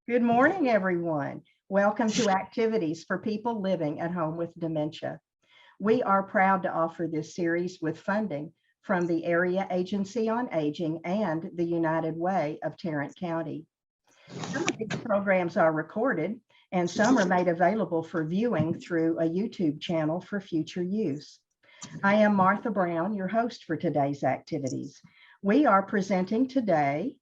Good morning, everyone. Welcome to Activities for People Living at Home with Dementia. We are proud to offer this series with funding from the Area Agency on Aging and the United Way of Tarrant County. Some of these programs are recorded and some are made available for viewing through a YouTube channel for future use. I am Martha Brown, your host for today's activities. We are presenting today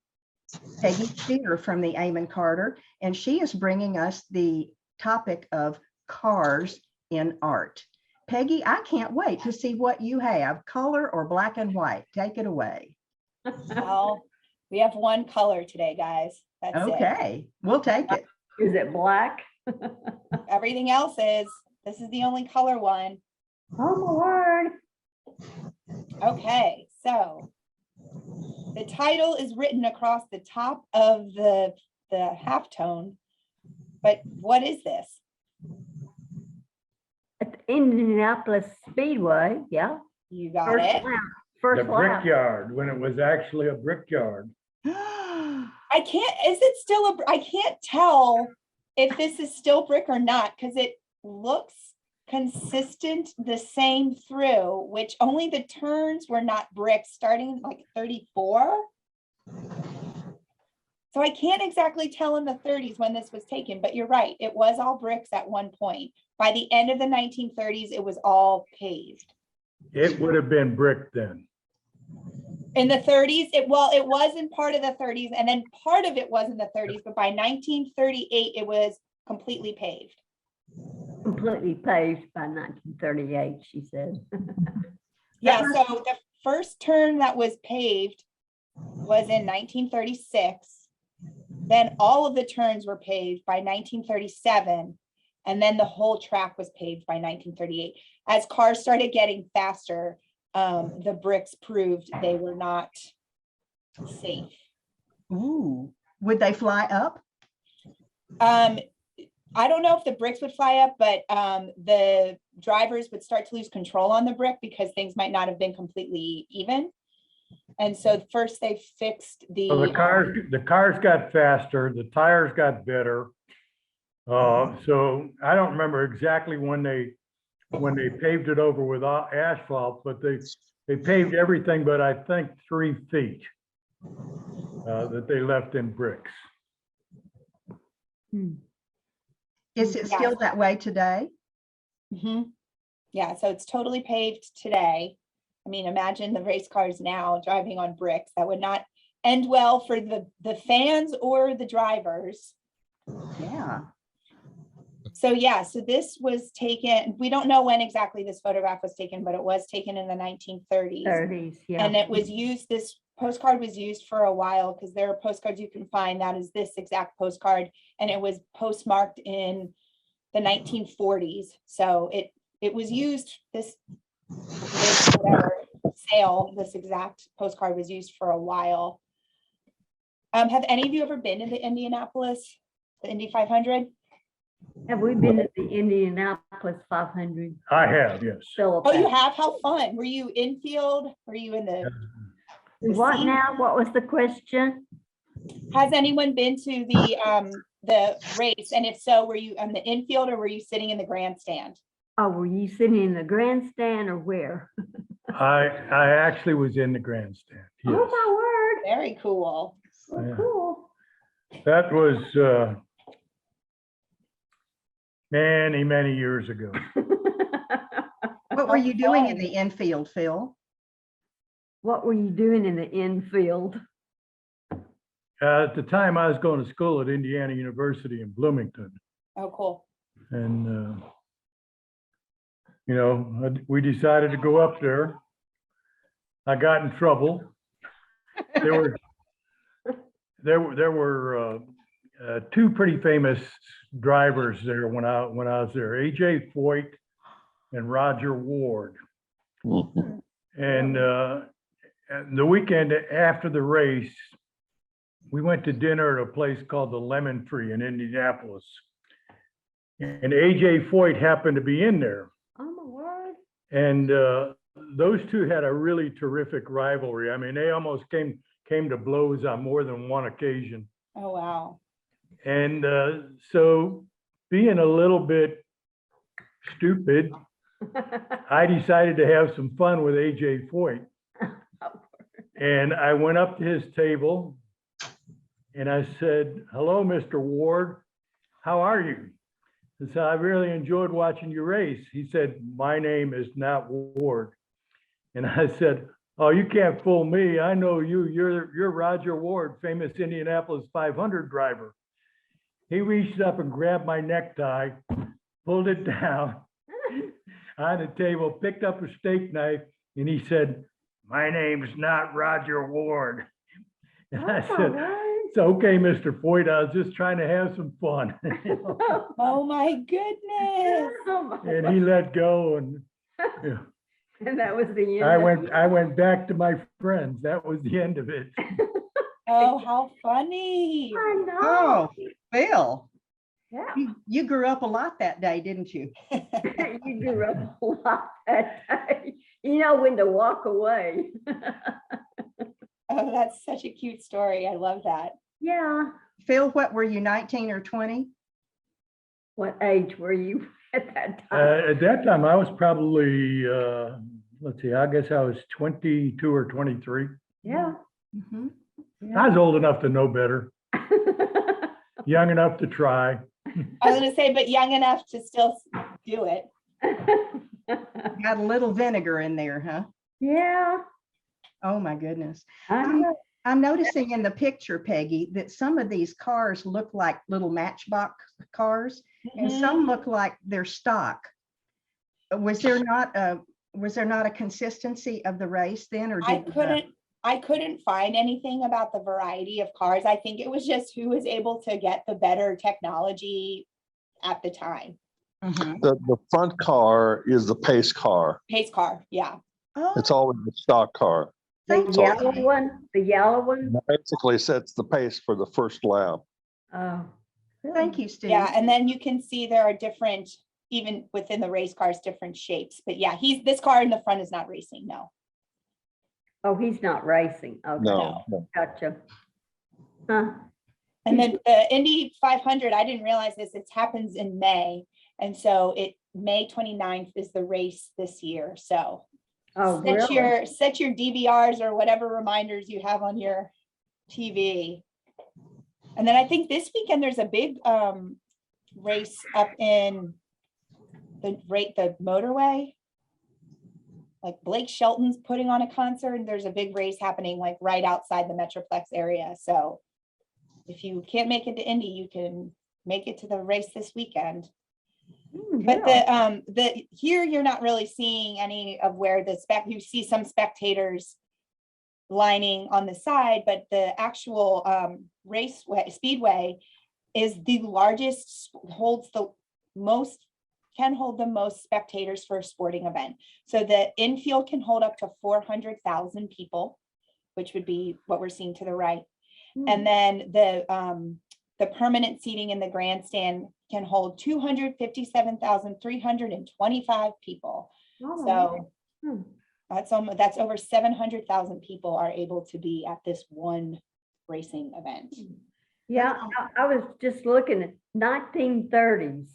Peggy Shear from the Amon Carter, and she is bringing us the topic of cars in art. Peggy, I can't wait to see what you have, color or black and white. Take it away. Well, we have one color today, guys. That's okay, we'll take it. Is it black? Everything else is. This is the only color one. Oh my word. Okay, so the title is written across the top of the halftone, but what is this? At the Indianapolis Speedway, yeah. You got First it. lap. First The lap. brickyard, when it was actually a brickyard. I can't tell if this is still brick or not because it looks consistent the same through, which only the turns were not brick starting like 34. So I can't exactly tell in the 30s when this was taken, but you're right. It was all bricks at one point. By the end of the 1930s, it was all paved. It would have been brick then. In the 30s, it was in part of the 30s, and then part of it was in the 30s, but by 1938, it was completely paved. Completely paved by 1938, she said. Yeah, so the first turn that was paved was in 1936. Then all of the turns were paved by 1937. And then the whole track was paved by 1938. As cars started getting faster, the bricks proved they were not safe. Ooh, would they fly up? I don't know if the bricks would fly up, but the drivers would start to lose control on the brick because things might not have been completely even. And so first they fixed Well, the cars got faster, the tires got better. So I don't remember exactly when they paved it over with asphalt, but they paved everything but I think 3 feet that they left in bricks. Is it still that way today? Mm-hmm. Yeah, so it's totally paved today. I mean, imagine the race cars now driving on bricks. That would not end well for the fans or the drivers. Yeah. So yeah, so this was taken, we don't know when exactly this photograph was taken, but it was taken in the 1930s. 30s, yeah. And it was used, this postcard was used for a while because there are postcards you can find that is this exact postcard, and it was postmarked in the 1940s. So it was used, this whatever sale, this exact postcard was used for a while. Have any of you ever been to the Indianapolis, the Indy 500? Have we been at the Indianapolis 500? I have, yes. Oh, you have? How fun. Were you infield? Were you in the What seat? now? What was the question? Has anyone been to the race? And if so, were you on the infield or were you sitting in the grandstand? Oh, were you sitting in the grandstand or where? I actually was in the grandstand. Yes. Oh my word. Very cool. So Yeah. cool. That was many years ago. What were you doing in the infield, Phil? What were you doing in the infield? At the time, I was going to school at Indiana University in Bloomington. Oh, cool. And, we decided to go up there. I got in trouble. There were 2 pretty famous drivers there when I was there, A.J. Foyt and Roger Ward. And the weekend after the race, we went to dinner at a place called the Lemon Tree in Indianapolis. And A.J. Foyt happened to be in there. Oh my word. And those two had a really terrific rivalry. I mean, they almost came to blows on more than one occasion. Oh, wow. And so being a little bit stupid, I decided to have some fun with AJ Foyt. And I went up to his table and I said, "Hello, Mr. Ward, how are you?" I said, "I really enjoyed watching you race." He said, "My name is not Ward." And I said, "Oh, you can't fool me. I know you. You're Roger Ward, famous Indianapolis 500 driver." He reached up and grabbed my necktie, pulled it down on the table, picked up a steak knife, and he said, "My name's not Roger Ward." And I said, "It's okay, Mr. Foyt. I was just trying to have some fun." Oh my goodness. And he let go, and And that was the end. I went back to my friends. That was the end of it. Oh, how funny. I know. Oh, Phil, Yeah. you grew up a lot that day, didn't you? You grew up a lot that day. You know when to walk away. Oh, that's such a cute story. I love that. Yeah. Phil, what were you, 19 or 20? What age were you at that time? At that time, I was probably, let's see, I guess I was 22 or 23. Yeah. Mhm. I was old enough to know better, young enough to try. I was gonna say, but young enough to still do it. Got a little vinegar in there, huh? Yeah. Oh, my goodness. I know. I'm noticing in the picture, Peggy, that some of these cars look like little Matchbox cars, and Mhm. some look like they're stock. Was there not a consistency of the race then, or I did couldn't find anything about the variety of cars. I think it was just who was able to get the better technology at the time. Mhm. The front car is the pace car. Pace car, yeah. It's Oh, always the stock car. The thank yellow you. one, the yellow one. That basically sets the pace for the first lap. Oh. Thank you, Steve. Yeah, and then you can see there are different, even within the race cars, different shapes. But yeah, this car in the front is not racing, no. Oh, he's not racing. Okay. No, no. Gotcha. Huh. And then the Indy 500, I didn't realize this, it happens in May. And so May 29th is the race this year. So Oh, set really? set your DVRs or whatever reminders you have on your TV. And then I think this weekend there's a big race up in the motorway. Like Blake Shelton's putting on a concert, and there's a big race happening like right outside the Metroplex area. So if you can't make it to Indy, you can make it to the race this weekend. But the here you're not really seeing any of where you see some spectators lining on the side, but the actual speedway is the largest, can hold the most spectators for a sporting event. So the infield can hold up to 400,000 people, which would be what we're seeing to the right. And then the permanent seating in the grandstand can hold 257,325 people. So that's over 700,000 people are able to be at this one racing event. Yeah, I was just looking at 1930s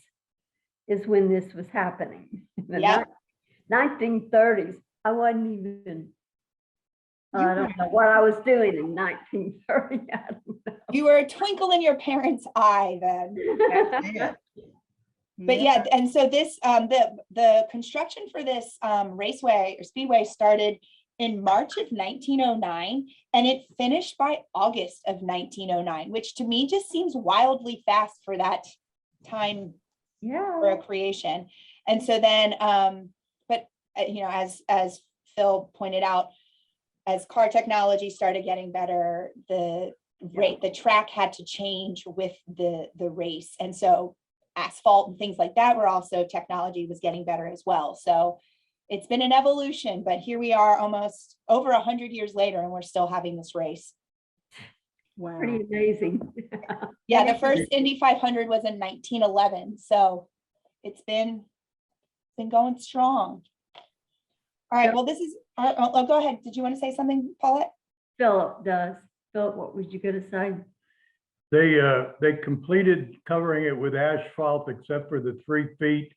is when this was happening. The Yep. 1930s. I wasn't even, I don't know what I was doing in 1930. I don't know. You were a twinkle in your parents' eye then. That's it. But yeah, and so this the construction for this raceway or speedway started in March of 1909 and it finished by August of 1909, which to me just seems wildly fast for that time for Yeah. a creation. And so then but you know, as Phil pointed out, as car technology started getting better, the track had to change with the race. And so asphalt and things like that were also, technology was getting better as well. So it's been an evolution, but here we are almost over 100 years later and we're still having this race. Wow. Pretty amazing. Yeah, the first Indy 500 was in 1911. So it's been going strong. All right, well, this is, oh, go ahead. Did you want to say something, Paulette? Philip does. Philip, what was you going to say? They completed covering it with asphalt except for the 3 feet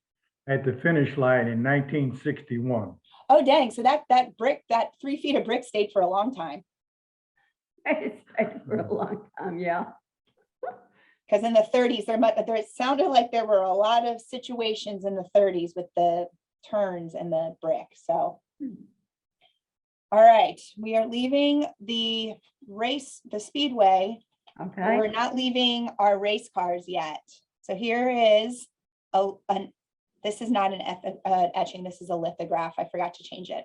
at the finish line in 1961. Oh, dang. So that brick, that 3 feet of brick stayed for a long time. It's stayed for a long time, yeah. Because in the 30s, it sounded like there were a lot of situations in the 30s with the turns and the brick. So, all right, we are leaving the speedway. Okay. We're not leaving our race cars yet. So here is this is not an etching, this is a lithograph. I forgot to change it.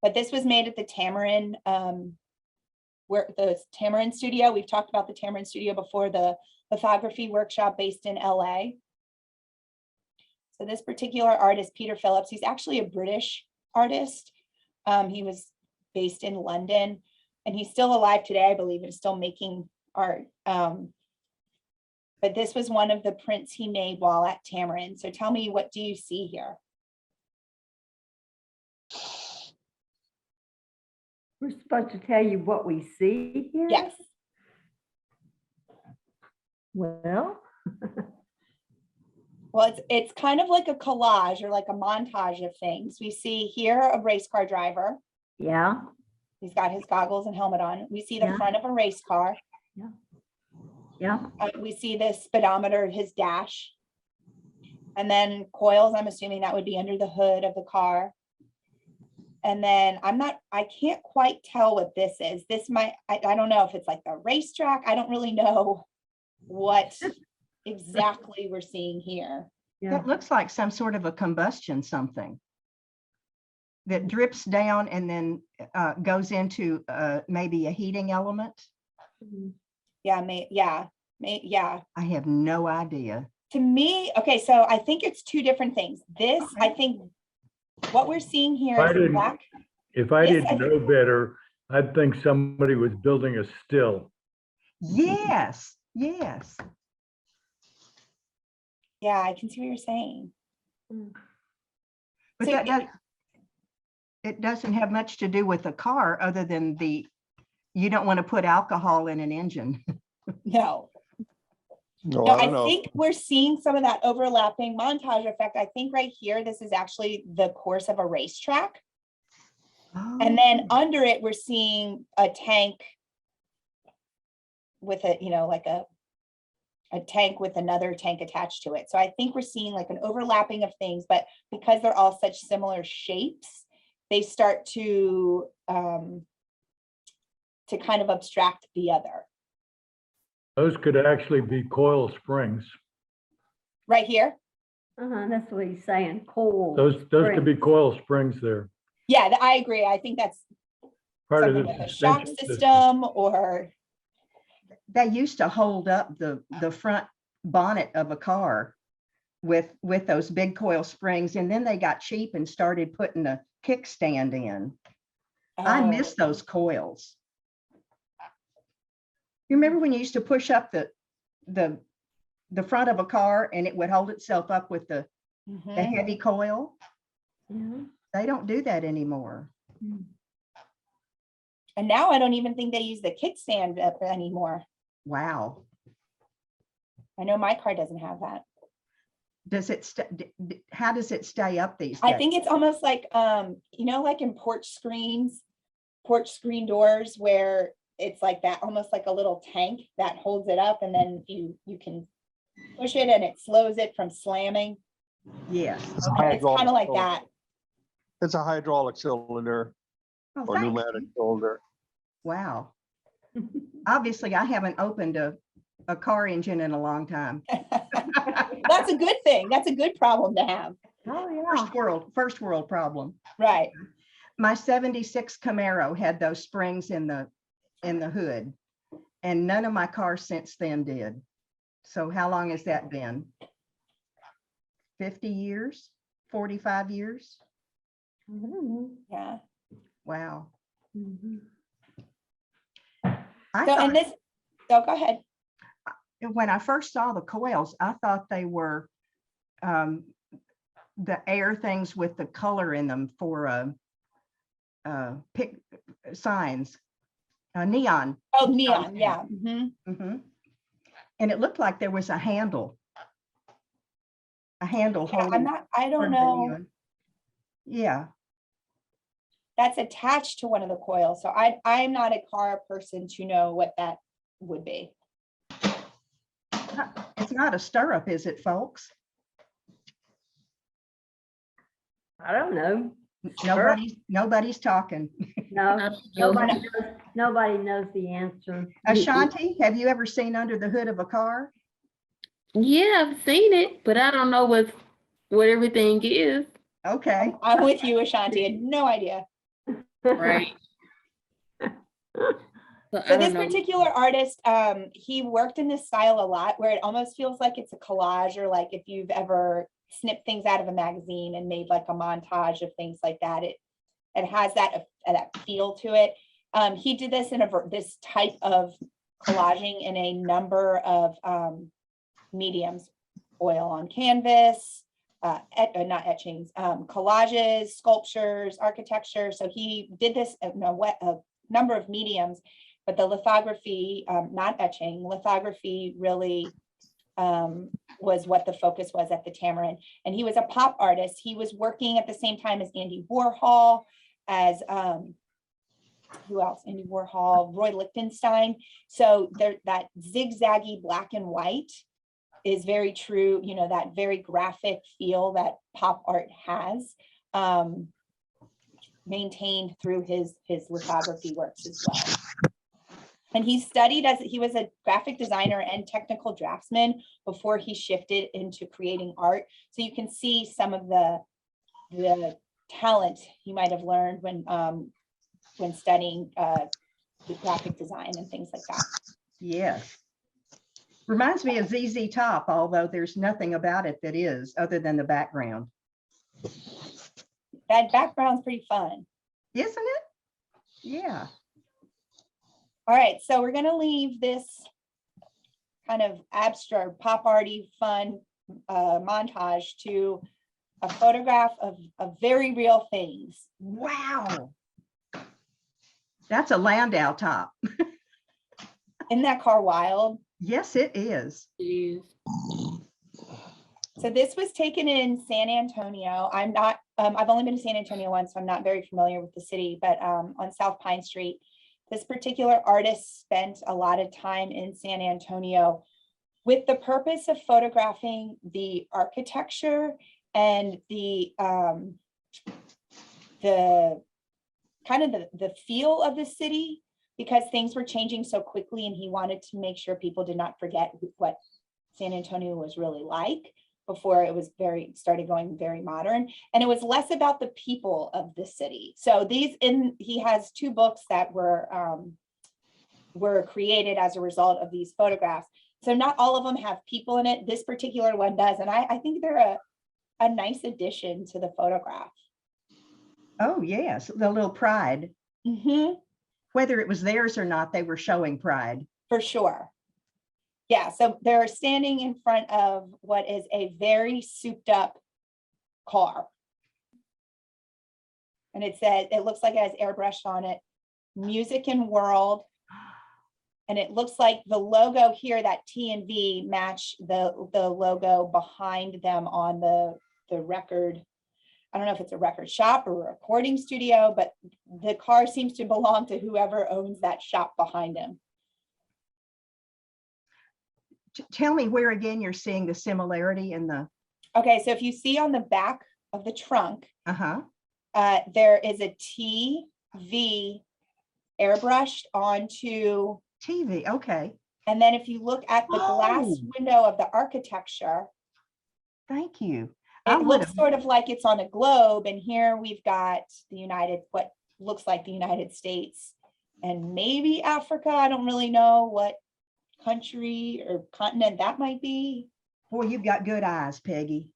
But this was made at the Tamarind, the Tamarind studio. We've talked about the Tamarind studio before, the lithography workshop based in LA. So this particular artist, Peter Phillips, he's actually a British artist. He was based in London and he's still alive today, I believe, and still making art. But this was one of the prints he made while at Tamarind. So tell me, what do you see here? We're supposed to tell you what we see here? Yes. Well, Well, it's kind of like a collage or like a montage of things. We see here a race car driver. yeah, He's got his goggles and helmet on. We see the Yeah. front of a race car. yeah. We see the speedometer, his dash. And then coils, I'm assuming that would be under the hood of the car. And then I can't quite tell what this is. I don't know if it's like the racetrack. I don't really know what exactly we're seeing here. Yeah. That looks like some sort of a combustion something that drips down and then goes into maybe a heating element. Yeah, yeah. I have no idea. To me, okay, so I think it's two different things. This, Okay. I think what we're seeing here If I is didn't- black. If I Yes, didn't know better, I'd think somebody was building a still. Yes, yes. Yeah, I can see what you're saying. But So it doesn't have much to do with the car other than you don't want to put alcohol in an engine. No, No, no, I I don't know. think we're seeing some of that overlapping montage effect. I think right here, this is actually the course of a racetrack. And then under it, we're seeing a tank with like a tank with another tank attached to it. So I think we're seeing like an overlapping of things, but because they're all such similar shapes, they start to kind of abstract the other. Those could actually be coil springs. Right here. That's what he's saying, coal. Those could be springs. coil springs there. Yeah, I agree. I think that's Part of something the with a shock suspension system or, They used to hold up the front bonnet of a car with those big coil springs, and then they got cheap and started putting a kickstand in. I miss those coils. You remember when you used to push up the front of a car and it would hold itself up with the Mhm. heavy coil? Yeah. They don't do that anymore. And now I don't even think they use the kickstand up anymore. Wow. I know my car doesn't have that. Does it, how does it stay up these days? I think it's almost like, like in porch screen doors where it's like that, almost like a little tank that holds it up, and then you can push it and it slows it from slamming. Yes. It's a It's kind of like that. It's a hydraulic cylinder Oh, or thank pneumatic you. cylinder. Wow. Obviously, I haven't opened a car engine in a long time. That's a good thing. That's a good problem to have. Oh, yeah. First world problem. Right. My 76 Camaro had those springs in the hood, and none of my cars since then did. So how long has that been? 50 years? 45 years? I don't know. Yeah. Wow. Mhm. I So, thought, and this, oh, go ahead. when I first saw the coils, I thought they were the air things with the color in them for signs, neon. Oh, neon. Yeah. Mhm. Mhm. And it looked like there was a handle. A handle Yeah, holding. I don't turning know. on. Yeah, That's attached to one of the coils. So I'm not a car person to know what that would be. it's not a stirrup, is it, folks? I don't know. Nobody's talking. No, nobody knows the answer. Ashanti, have you ever seen under the hood of a car? Yeah, I've seen it, but I don't know what everything is. Okay. I'm with you, Ashanti. I had no idea. Right. So So this particular artist, he worked in this style a lot where it almost feels like it's a collage, or like if you've ever snipped things out of a magazine and made like a montage of things like that. It has that feel to it. He did this in this type of collaging in a number of mediums: oil on canvas, not etchings, collages, sculptures, architecture. So he did this in a number of mediums, but the lithography, not etching, lithography really was what the focus was at the Tamarind. And he was a pop artist. He was working at the same time as Andy Warhol, as who else? Andy Warhol, Roy Lichtenstein. So there, that zigzaggy black and white is very true, you know, that very graphic feel that pop art has, maintained through his lithography works as well. And he studied he was a graphic designer and technical draftsman before he shifted into creating art. So you can see some of the talent he might have learned when studying the graphic design and things like that. Yes. Reminds me of ZZ Top, although there's nothing about it that is, other than the background. That background's pretty fun. Isn't it? Yeah. All right, so we're gonna leave this kind of abstract, pop arty, fun montage to a photograph of very real things. Wow. That's a Landau top. Isn't that car wild? Yes, it is. Jeez. So this was taken in San Antonio. I'm not, I've only been to San Antonio once, so I'm not very familiar with the city, but on South Pine Street. This particular artist spent a lot of time in San Antonio with the purpose of photographing the architecture and the kind of the feel of the city, because things were changing so quickly and he wanted to make sure people did not forget what San Antonio was really like before it was started going very modern. And it was less about the people of the city. So he has 2 books that were created as a result of these photographs. So not all of them have people in it. This particular one does. And I think they're a nice addition to the photograph. Oh, yes, the little pride. Mm-hmm. Whether it was theirs or not, they were showing pride. For sure. Yeah, so they're standing in front of what is a very souped up car. And it looks like it has airbrushed on it, Music and World. And it looks like the logo here, that T and V, match the logo behind them on the record. I don't know if it's a record shop or a recording studio, but the car seems to belong to whoever owns that shop behind him. Tell me where again you're seeing the similarity in the. Okay, so if you see on the back of the trunk, there is a TV airbrushed onto TV. Okay. And then if you look at the glass window of the architecture, thank you. It looks sort of like it's on a globe. And here we've got what looks like the United States and maybe Africa. I don't really know what country or continent that might be. Boy, you've got good eyes, Peggy.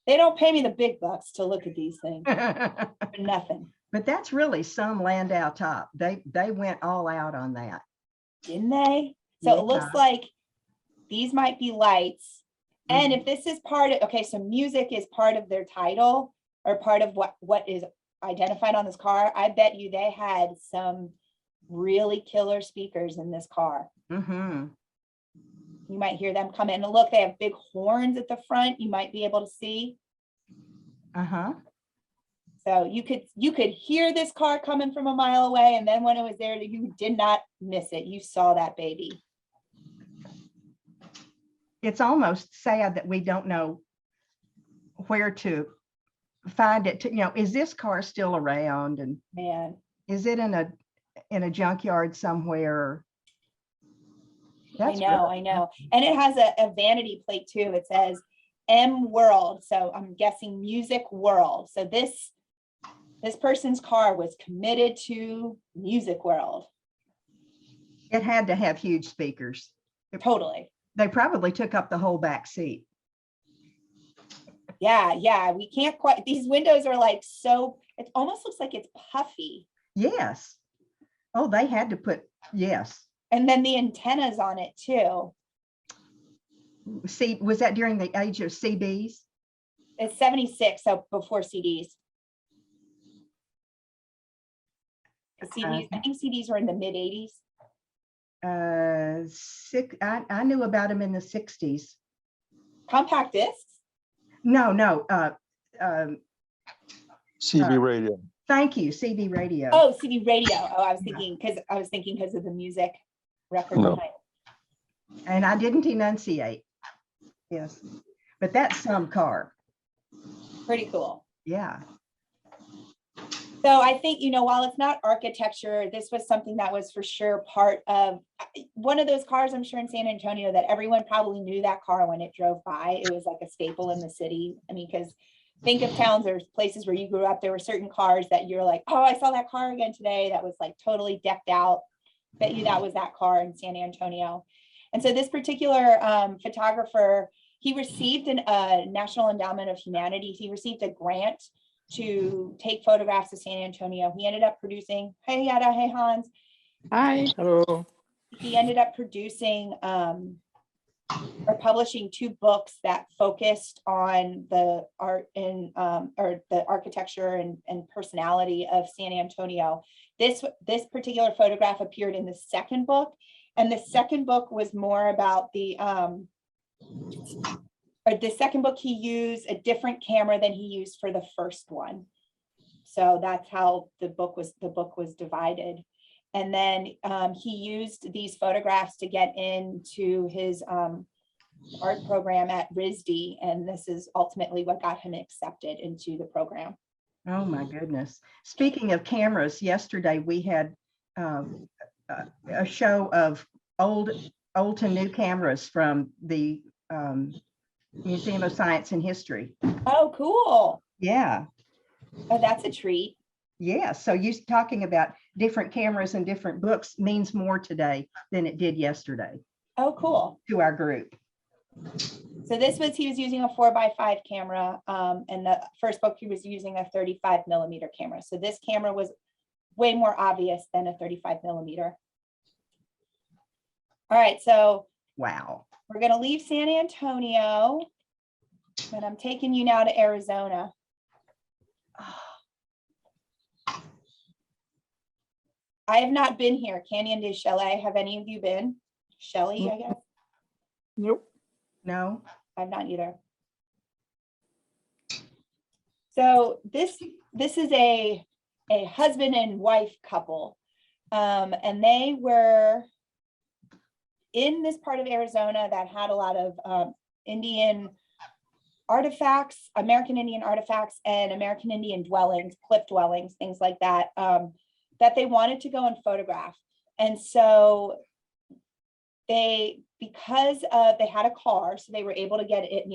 They don't pay me the big bucks to look at these things. For nothing. But that's really some Landau top. They went all out on that. Didn't they? So Yeah. It looks like these might be lights. And if this is so music is part of their title or part of what is identified on this car. I bet you they had some really killer speakers in this car. Mm-hmm. You might hear them come in, and look, they have big horns at the front. You might be able to see. Uh-huh. So you could hear this car coming from a mile away, and then when it was there, you did not miss it. You saw that baby. It's almost sad that we don't know where to find it. Is this car still around, and Man, is it in a junkyard somewhere? I That's know, really- I know. And it has a vanity plate too. It says M World. So I'm guessing Music World. So this person's car was committed to Music World. It had to have huge speakers. Totally. They probably took up the whole back seat. Yeah. We can't quite, these windows are like, so it almost looks like it's puffy. Yes. Oh, they had to put, yes. And then the antennas on it too. See, was that during the age of CBs? It's 76, so before CDs. The CDs, I think CDs were in the mid 80s. I knew about them in the 60s. Compact discs. No. CB radio. Thank you, CD radio. Oh, CD radio. Oh, I was thinking because of the music record No. behind. And I didn't enunciate. Yes, but that's some car. Pretty cool. Yeah. So I think, while it's not architecture, this was something that was for sure part of one of those cars, I'm sure in San Antonio, that everyone probably knew that car when it drove by. It was like a staple in the city. I mean, because think of towns or places where you grew up, there were certain cars that you're like, oh, I saw that car again today. That was like totally decked out. Bet you that was that car in San Antonio. And so this particular photographer, he received a National Endowment of Humanities. He received a grant to take photographs of San Antonio. He ended up producing, hey Yada, hey Hans. Hi. Hello. He ended up producing or publishing 2 books that focused on the art and or the architecture and personality of San Antonio. This particular photograph appeared in the second book, and the second book was more about the second book he used a different camera than he used for the first one. So that's how the book was divided. And then he used these photographs to get into his art program at RISD, and this is ultimately what got him accepted into the program. Oh my goodness. Speaking of cameras, yesterday we had a show of old to new cameras from the Museum of Science and History. Oh, cool. Yeah. Oh, that's a treat. Yeah. So you talking about different cameras and different books means more today than it did yesterday Oh, cool. to our group. So he was using a 4x5 camera, and the first book he was using a 35mm camera. So this camera was way more obvious than a 35mm. All right, so Wow. we're going to leave San Antonio, and I'm taking you now to Arizona. I have not been here. Canyon de Chalet. Have any of you been? Shelley, I guess. Nope. No. I've not either. So this is a husband and wife couple, and they were in this part of Arizona that had a lot of Indian artifacts, American Indian artifacts, and American Indian dwellings, cliff dwellings, things like that, that they wanted to go and photograph. And so because they had a car, so they were able to get it,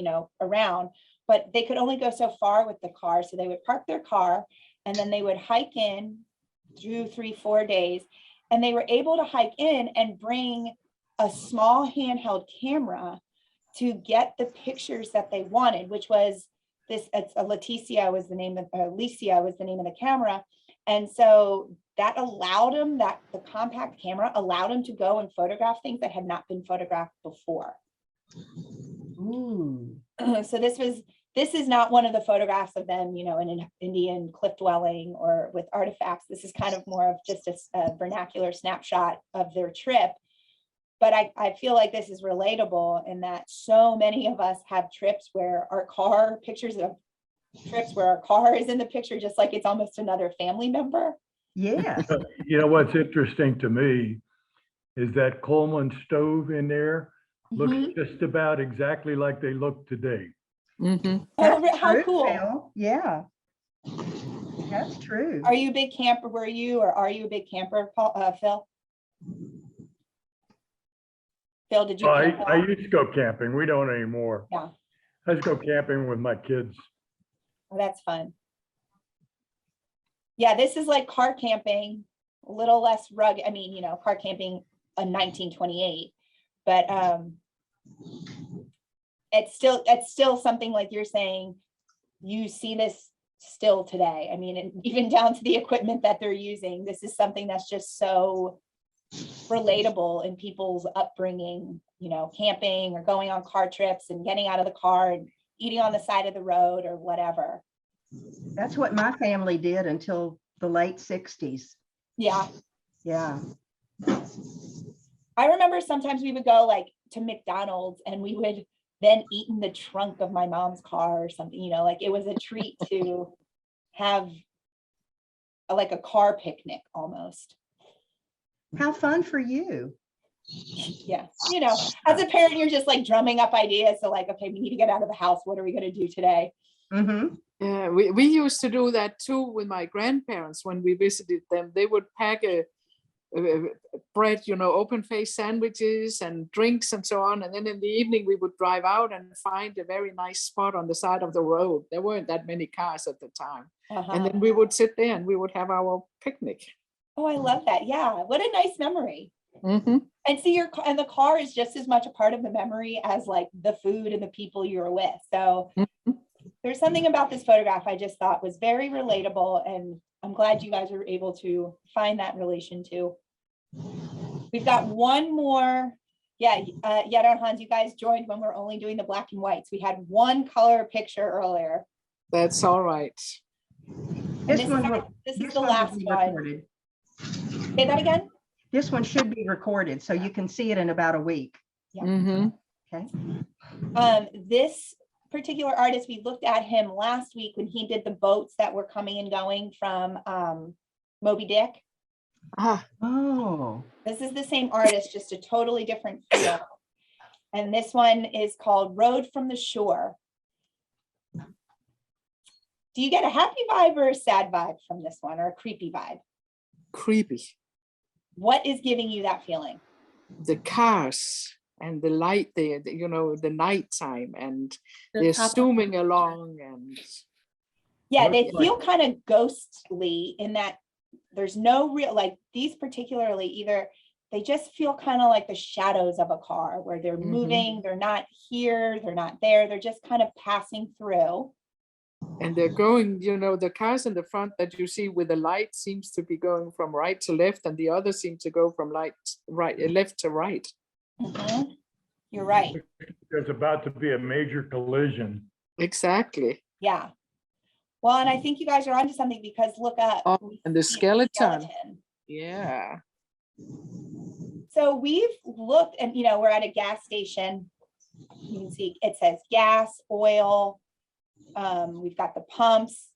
around, but they could only go so far with the car. So they would park their car, and then they would hike in through 3-4 days, and they were able to hike in and bring a small handheld camera to get the pictures that they wanted, which was Alicia was the name of the camera. And so that allowed them, the compact camera allowed them to go and photograph things that had not been photographed before. Ooh. So this is not one of the photographs of them, in an Indian cliff dwelling or with artifacts. This is kind of more of just a vernacular snapshot of their trip. but I feel like this is relatable in that so many of us have trips where our car, pictures of trips where our car is in the picture, just like it's almost another family member. Yes. You know, what's interesting to me is that Coleman stove in there looks Mhm. just about exactly like they look today. Mm-hmm. That's How true, cool. Phil. Yeah, that's true. Are you a big camper? Were you, or are you a big camper, Phil? Phil, did you Oh, camp a I lot? used to go camping. We don't anymore. Yeah. I just go camping with my kids. Oh, that's fun. Yeah, this is like car camping, a little less rugged. I mean, car camping in 1928, but it's still something like you're saying, you see this still today. I mean, and even down to the equipment that they're using, this is something that's just so relatable in people's upbringing, camping or going on car trips and getting out of the car and eating on the side of the road or whatever. That's what my family did until the late 60s. Yeah. Yeah. I remember sometimes we would go like to McDonald's and we would then eat in the trunk of my mom's car or something, like it was a treat to have like a car picnic almost. How fun for you. Yeah. As a parent, you're just like drumming up ideas. So like, okay, we need to get out of the house. What are we going to do today? Mm-hmm. Yeah, we used to do that too with my grandparents when we visited them. They would pack a bread, open face sandwiches and drinks and so on. And then in the evening, we would drive out and find a very nice spot on the side of the road. There weren't that many cars at the time. And then we would sit there and we would have our picnic. Oh, I love that. Yeah. What a nice memory. Mm-hmm. And see, and the car is just as much a part of the memory as like the food and the people you're with. So there's something about this photograph I just thought was very relatable, and I'm glad you guys were able to find that relation too. We've got one more. Yeah, Yada and Hans, you guys joined when we're only doing the black and whites. We had one color picture earlier. That's all right. This is the last one. Recorded. Say that again. This one should be recorded, so you can see it in about a week. Yeah. Mm-hmm. Okay. This particular artist, we looked at him last week when he did the boats that were coming and going from Moby Dick. Ah, Oh, This is the same artist, just a totally different feel. And this one is called Road from the Shore. Do you get a happy vibe or a sad vibe from this one, or a creepy vibe? creepy. What is giving you that feeling? The cars and the light there, the nighttime, and they're zooming along, and Yeah, they feel kind of ghostly in that there's no real, like these particularly, either they just feel kind of like the shadows of a car where they're moving, they're not here, they're not there, they're just kind of passing through. and they're going, the cars in the front that you see with the light seems to be going from right to left, and the others seem to go from left to right. Mhm. You're right. There's about to be a major collision. Exactly. Yeah. Well, and I think you guys are onto something, because look up. Oh, we and the see skeleton. Yeah. So we've looked, and we're at a gas station. You can see it says gas, oil. We've got the pumps.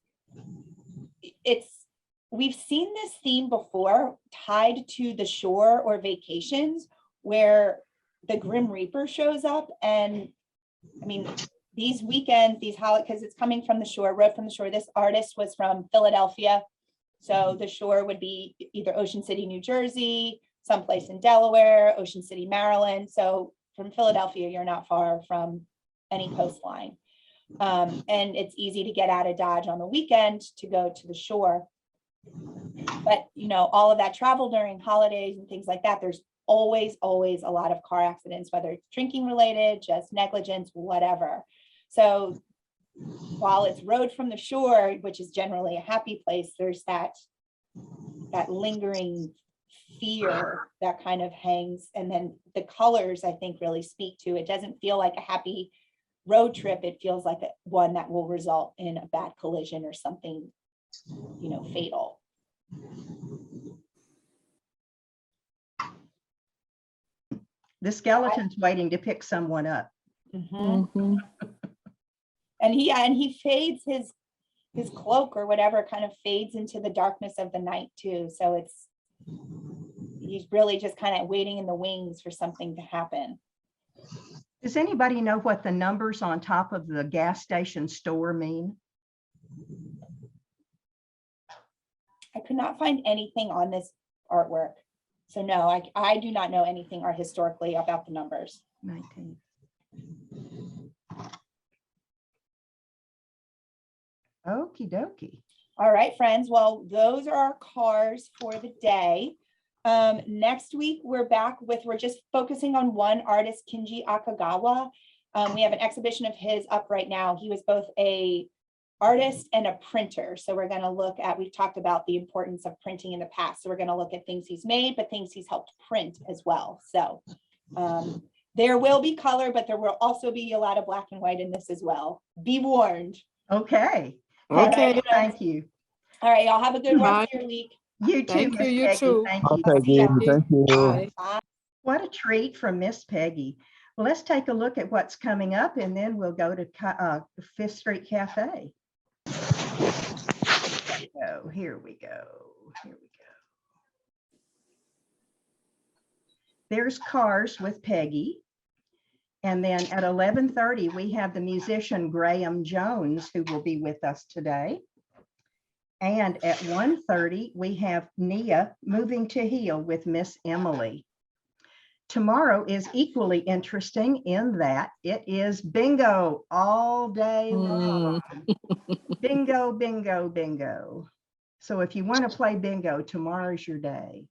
We've seen this theme before tied to the shore or vacations, where the Grim Reaper shows up. And I mean, these weekends, because it's coming from the shore, Road from the Shore. This artist was from Philadelphia. So the shore would be either Ocean City, New Jersey, someplace in Delaware, Ocean City, Maryland. So from Philadelphia, you're not far from any coastline. And it's easy to get out of Dodge on the weekend to go to the shore. But, all of that travel during holidays and things like that, there's always a lot of car accidents, whether it's drinking related, just negligence, whatever. So while it's Road from the Shore, which is generally a happy place, there's that lingering fear that kind of hangs. And then the colors, I think, really speak to it. Doesn't feel like a happy road trip. It feels like one that will result in a bad collision or something, fatal. The skeleton's waiting to pick someone up. Mhm. Mhm. And he fades his cloak or whatever kind of fades into the darkness of the night too. So he's really just kind of waiting in the wings for something to happen. Does anybody know what the numbers on top of the gas station store mean? I could not find anything on this artwork. So no, I do not know anything art historically about the numbers. 19. Okie dokie. All right, friends. Well, those are our cars for the day. Next week, we're just focusing on one artist, Kinji Akagawa. We have an exhibition of his up right now. He was both a artist and a printer. So we're going to look at, we've talked about the importance of printing in the past. So we're going to look at things he's made, but things he's helped print as well. So there will be color, but there will also be a lot of black and white in this as well. Be warned. Okay. Okay. All right, Thank you. all right, y'all have a good rest Bye. of your week. You too, Thank you, Miss you Peggy. too. Thank you. Okay, See ya. Dee, thank you. Bye. What a treat from Miss Peggy. Well, let's take a look at what's coming up and then we'll go to Fifth Street Cafe. Here we go. There's Cars with Peggy. And then at 11:30, we have the musician Graham Jones, who will be with us today. And at 1:30, we have Nia Moving to Heal with Miss Emily. Tomorrow is equally interesting in that it is bingo all day long. Bingo, bingo, bingo. So if you want to play bingo, tomorrow's your day.